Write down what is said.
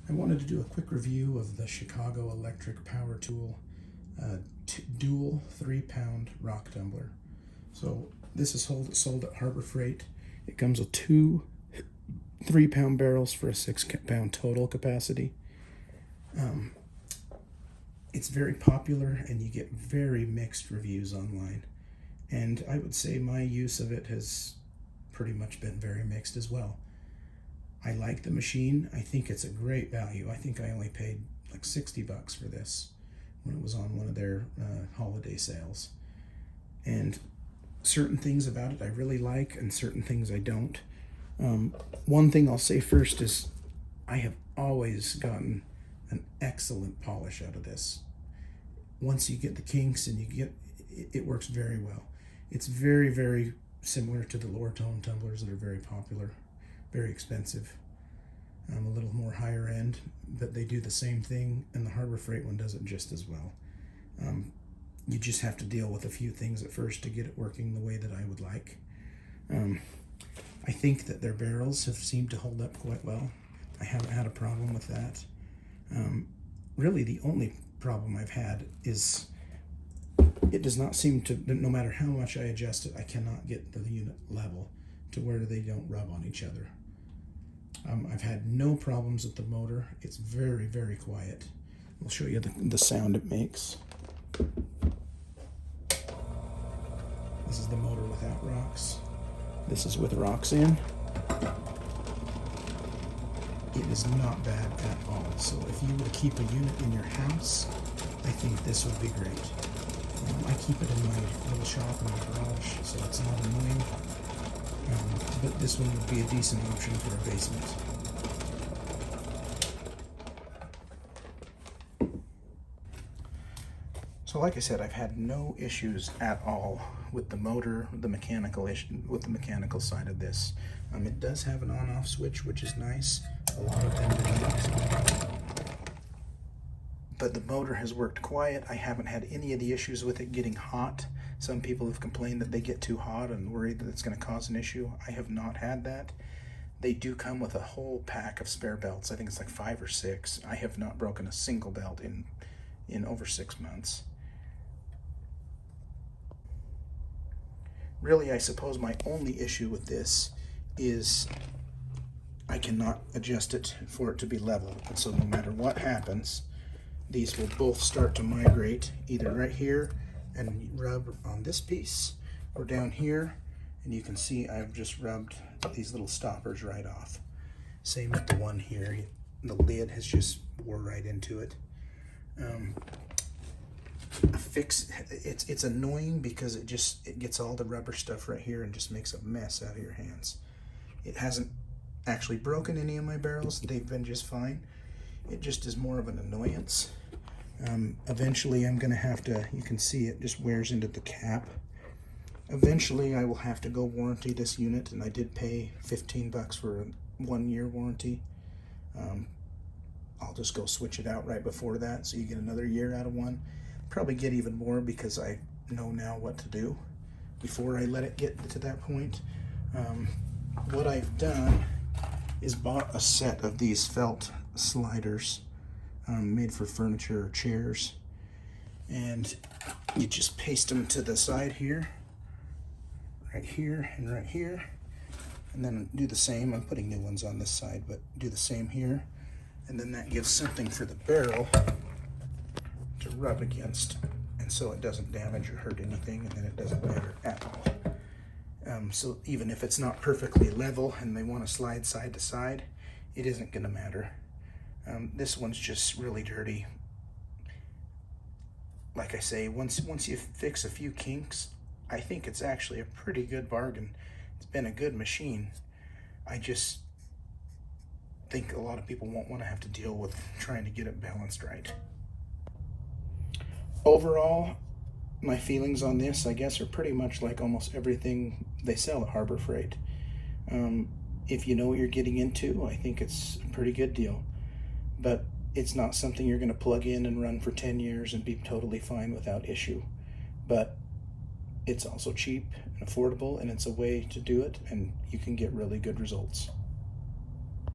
I wanted to do a quick review of the Chicago Electric Power Tool dual 3-pound rock tumbler. So this is sold at Harbor Freight. It comes with two 3-pound barrels for a 6-pound total capacity. It's very popular and you get very mixed reviews online. And I would say my use of it has pretty much been very mixed as well. I like the machine. I think it's a great value. I think I only paid like $60 for this when it was on one of their holiday sales. And certain things about it I really like and certain things I don't. One thing I'll say first is I have always gotten an excellent polish out of this. Once you get the kinks and it works very well. It's very, very similar to the lower tone tumblers that are very popular, very expensive, a little more higher end, but they do the same thing, and the Harbor Freight one does it just as well. You just have to deal with a few things at first to get it working the way that I would like. I think that their barrels have seemed to hold up quite well. I haven't had a problem with that. Really, the only problem I've had is it does not seem to, no matter how much I adjust it, I cannot get the unit level to where they don't rub on each other. I've had no problems with the motor. It's very, very quiet. I'll show you the sound it makes. This is the motor without rocks. This is with rocks in. It is not bad at all. So if you were to keep a unit in your house, I think this would be great. I keep it in my little shop in my garage, so it's not annoying. But this one would be a decent option for a basement. So like I said, I've had no issues at all with the motor, with the mechanical side of this. It does have an on-off switch, which is nice. A lot of them do not. But the motor has worked quiet. I haven't had any of the issues with it getting hot. Some people have complained that they get too hot and worried that it's going to cause an issue. I have not had that. They do come with a whole pack of spare belts. I think it's like 5 or 6. I have not broken a single belt in over 6 months. Really, I suppose my only issue with this is I cannot adjust it for it to be level. And so no matter what happens, these will both start to migrate either right here and rub on this piece or down here. And you can see I've just rubbed these little stoppers right off. Same with the one here. The lid has just wore right into it. It's annoying because it gets all the rubber stuff right here and just makes a mess out of your hands. It hasn't actually broken any of my barrels. They've been just fine. It just is more of an annoyance. Eventually I'm gonna have to, you can see it just wears into the cap. Eventually I will have to go warranty this unit, and I did pay $15 for a 1-year warranty. I'll just go switch it out right before that, so you get another year out of one. Probably get even more because I know now what to do before I let it get to that point. What I've done is bought a set of these felt sliders made for furniture or chairs, and you just paste them to the side here, right here and right here, and then do the same. I'm putting new ones on this side, but do the same here, and then that gives something for the barrel to rub against, and so it doesn't damage or hurt anything, and then it doesn't matter at all. So even if it's not perfectly level and they want to slide side to side, it isn't going to matter. This one's just really dirty. Like I say, once you fix a few kinks, I think it's actually a pretty good bargain. It's been a good machine. I just think a lot of people won't want to have to deal with trying to get it balanced right. Overall, my feelings on this, I guess, are pretty much like almost everything they sell at Harbor Freight. If you know what you're getting into, I think it's a pretty good deal. But it's not something you're going to plug in and run for 10 years and be totally fine without issue. But it's also cheap and affordable, and it's a way to do it, and you can get really good results.